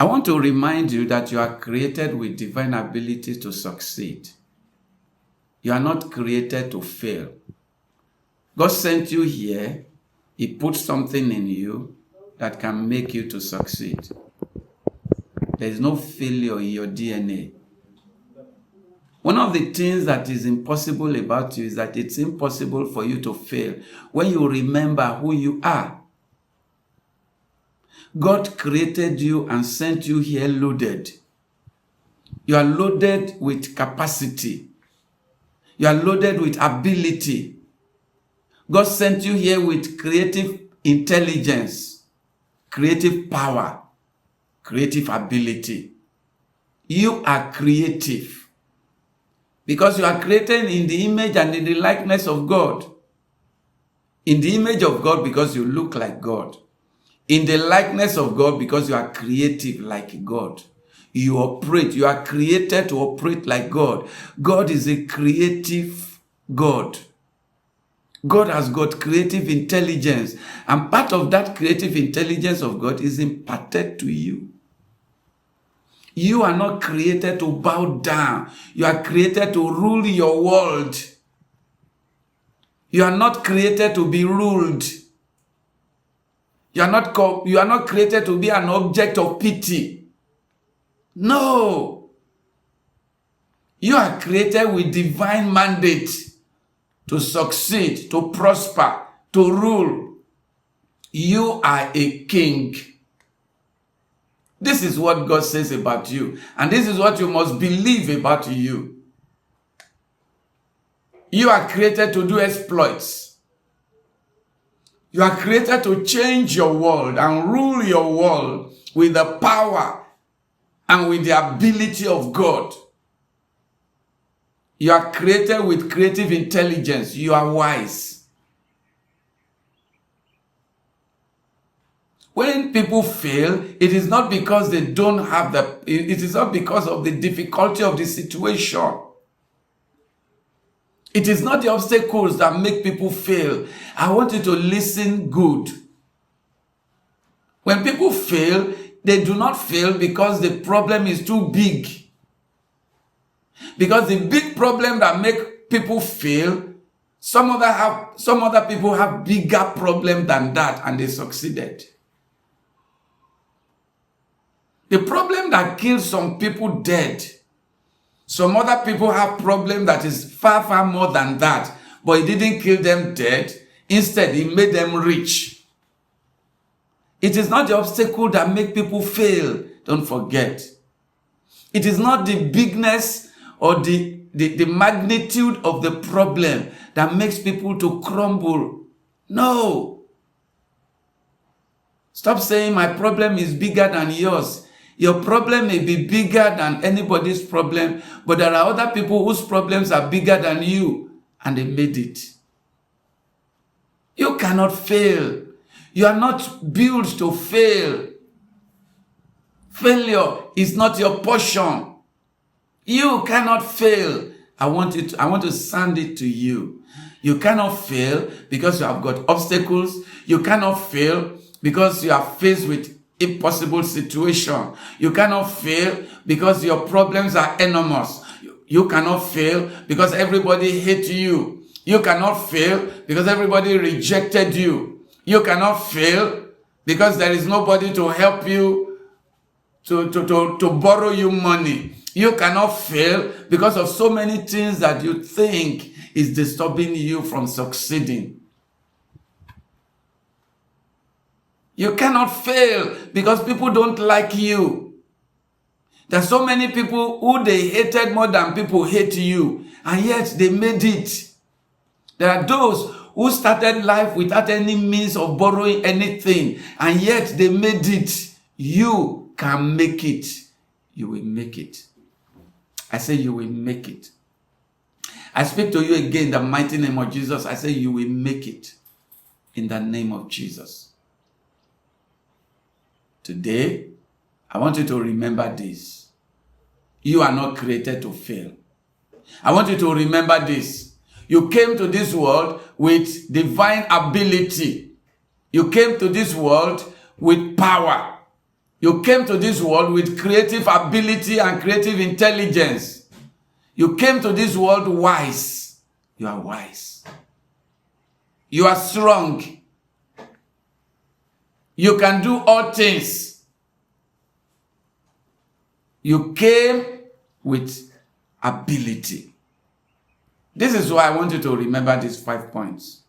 I want to remind you that you are created with divine ability to succeed. You are not created to fail. God sent you here. He put something in you that can make you to succeed. There is no failure in your DNA. One of the things that is impossible about you is that it's impossible for you to fail when you remember who you are. God created you and sent you here loaded. You are loaded with capacity. You are loaded with ability. God sent you here with creative intelligence, creative power, creative ability. You are creative because you are created in the image and in the likeness of God. In the image of God because you look like God. In the likeness of God because you are creative like God. You operate. You are created to operate like God. God is a creative God. God has got creative intelligence. And part of that creative intelligence of God is imparted to you. You are not created to bow down. You are created to rule your world. You are not created to be ruled. You are not created to be an object of pity. No. You are created with divine mandate to succeed, to prosper, to rule. You are a king. This is what God says about you. And this is what you must believe about you. You are created to do exploits. You are created to change your world and rule your world with the power and with the ability of God. You are created with creative intelligence. You are wise. When people fail, it is not because they don't have it is not because of the difficulty of the situation. It is not the obstacles that make people fail. I want you to listen good. When people fail, they do not fail because the problem is too big. Because the big problem that make people fail, some other people have bigger problem than that and they succeeded. The problem that kills some people dead, some other people have problem that is far, far more than that, but it didn't kill them dead. Instead, it made them rich. It is not the obstacle that make people fail. Don't forget. It is not the bigness or the magnitude of the problem that makes people to crumble. No. Stop saying my problem is bigger than yours. Your problem may be bigger than anybody's problem, but there are other people whose problems are bigger than you, and they made it. You cannot fail. You are not built to fail. Failure is not your portion. You cannot fail. I want to send it to you. You cannot fail because you have got obstacles. You cannot fail because you are faced with impossible situation. You cannot fail because your problems are enormous. You cannot fail because everybody hates you. You cannot fail because everybody rejected you. You cannot fail because there is nobody to help you to borrow you money. You cannot fail because of so many things that you think is disturbing you from succeeding. You cannot fail because people don't like you. There are so many people who they hated more than people hate you, and yet they made it. There are those who started life without any means of borrowing anything, and yet they made it. You can make it. You will make it. I say you will make it. I speak to you again in the mighty name of Jesus. I say you will make it in the name of Jesus. Today, I want you to remember this. You are not created to fail. I want you to remember this. You came to this world with divine ability. You came to this world with power. You came to this world with creative ability and creative intelligence. You came to this world wise. You are wise. You are strong. You can do all things. You came with ability. This is why I want you to remember these 5 points.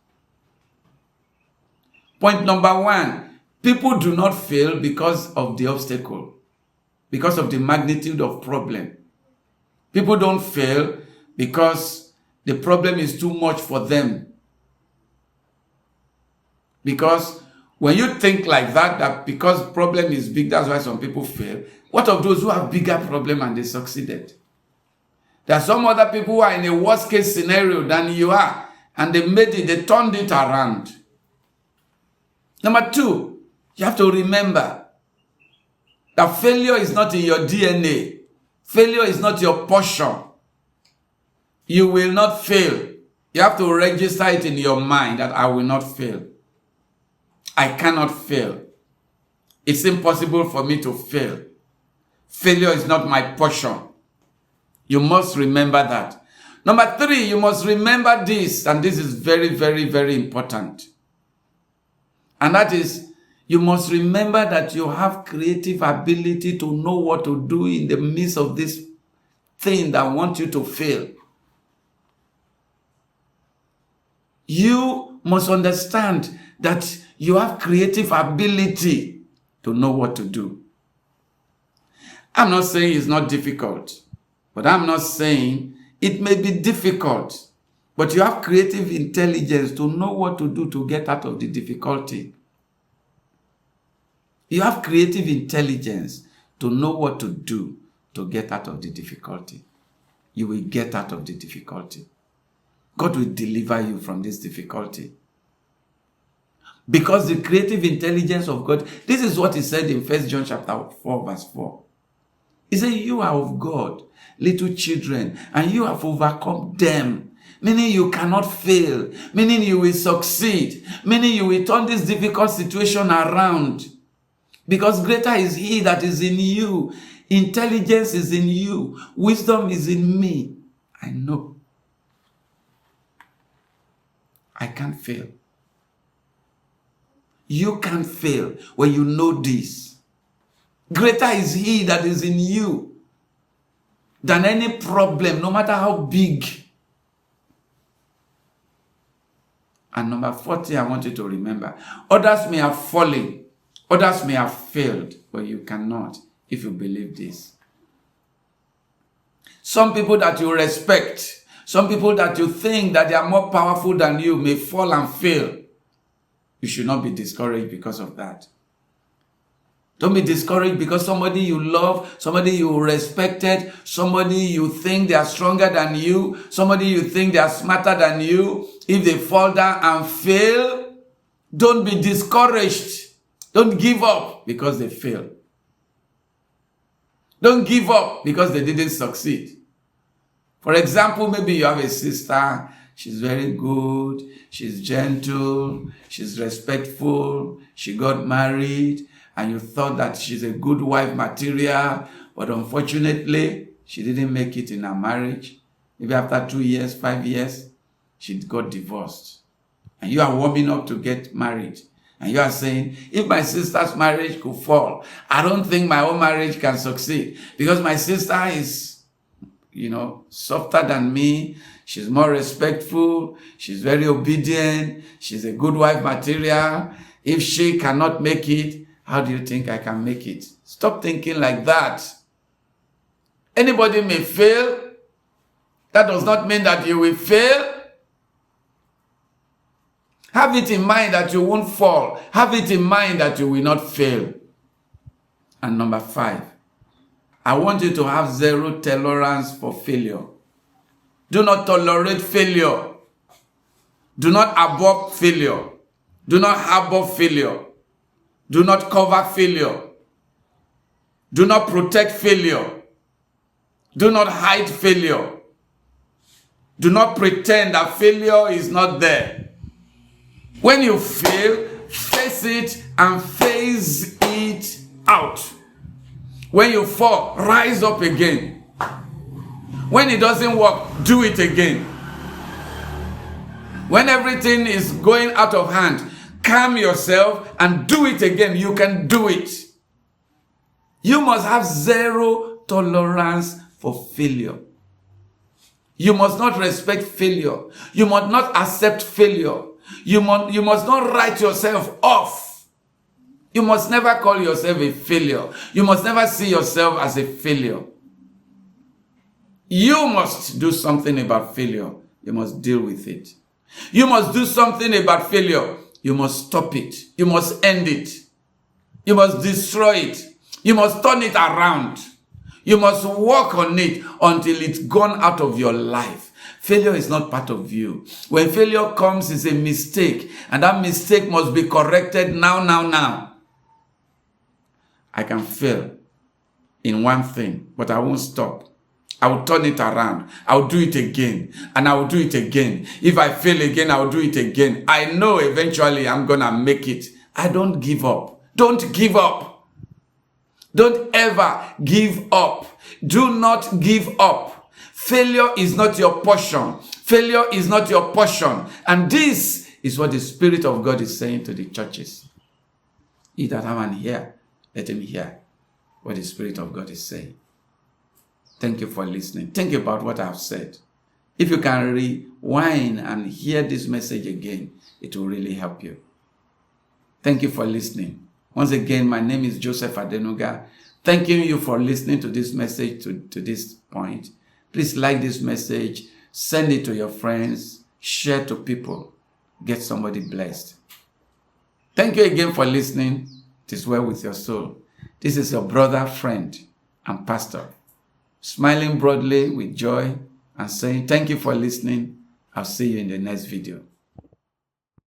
Point number 1, people do not fail because of the obstacle, because of the magnitude of problem. People don't fail because the problem is too much for them. Because when you think like that because problem is big, that's why some people fail. What of those who have bigger problem and they succeeded? There are some other people who are in a worse case scenario than you are, and they made it, they turned it around. Number 2, you have to remember that failure is not in your DNA. Failure is not your portion. You will not fail. You have to register it in your mind that I will not fail. I cannot fail. It's impossible for me to fail. Failure is not my portion. You must remember that. Number 3, you must remember this, and this is very, very, very important. And that is, you must remember that you have creative ability to know what to do in the midst of this thing that wants you to fail. You must understand that you have creative ability to know what to do. I'm not saying it's not difficult, but I'm not saying it may be difficult, but you have creative intelligence to know what to do to get out of the difficulty. You have creative intelligence to know what to do to get out of the difficulty. You will get out of the difficulty. God will deliver you from this difficulty. Because the creative intelligence of God, this is what he said in 1 John chapter 4, verse 4. He said, you are of God, little children, and you have overcome them. Meaning you cannot fail. Meaning you will succeed. Meaning you will turn this difficult situation around. Because greater is he that is in you. Intelligence is in you. Wisdom is in me. I know. I can't fail. You can't fail when you know this. Greater is he that is in you than any problem, no matter how big. And number 40, I want you to remember. Others may have fallen. Others may have failed, but you cannot if you believe this. Some people that you respect, some people that you think that they are more powerful than you may fall and fail. You should not be discouraged because of that. Don't be discouraged because somebody you love, somebody you respected, somebody you think they are stronger than you, somebody you think they are smarter than you, if they fall down and fail, don't be discouraged. Don't give up because they fail. Don't give up because they didn't succeed. For example, maybe you have a sister, she's very good, she's gentle, she's respectful, she got married, and you thought that she's a good wife material, but unfortunately, she didn't make it in her marriage. Maybe after 2 years, 5 years, she got divorced. And you are warming up to get married. And you are saying, if my sister's marriage could fall, I don't think my own marriage can succeed. Because my sister is, softer than me. She's more respectful. She's very obedient. She's a good wife material. If she cannot make it, how do you think I can make it? Stop thinking like that. Anybody may fail. That does not mean that you will fail. Have it in mind that you won't fall. Have it in mind that you will not fail. And number 5, I want you to have zero tolerance for failure. Do not tolerate failure. Do not abhor failure. Do not harbor failure. Do not cover failure. Do not protect failure. Do not hide failure. Do not pretend that failure is not there. When you fail, face it and phase it out. When you fall, rise up again. When it doesn't work, do it again. When everything is going out of hand, calm yourself and do it again. You can do it. You must have zero tolerance for failure. You must not respect failure. You must not accept failure. You must not write yourself off. You must never call yourself a failure. You must never see yourself as a failure. You must do something about failure. You must deal with it. You must do something about failure. You must stop it. You must end it. You must destroy it. You must turn it around. You must work on it until it's gone out of your life. Failure is not part of you. When failure comes, it's a mistake. And that mistake must be corrected now. I can fail in one thing, but I won't stop. I will turn it around. I will do it again. And I will do it again. If I fail again, I will do it again. I know eventually I'm going to make it. I don't give up. Don't give up. Don't ever give up. Do not give up. Failure is not your portion. Failure is not your portion. And this is what the Spirit of God is saying to the churches. He that have an ear, let him hear what the Spirit of God is saying. Thank you for listening. Think about what I've said. If you can rewind and hear this message again, it will really help you. Thank you for listening. Once again, my name is Joseph Adenuga. Thanking you for listening to this message to this point. Please like this message, send it to your friends, share to people, get somebody blessed. Thank you again for listening. It is well with your soul. This is your brother, friend, and pastor, smiling broadly with joy and saying, thank you for listening. I'll see you in the next video.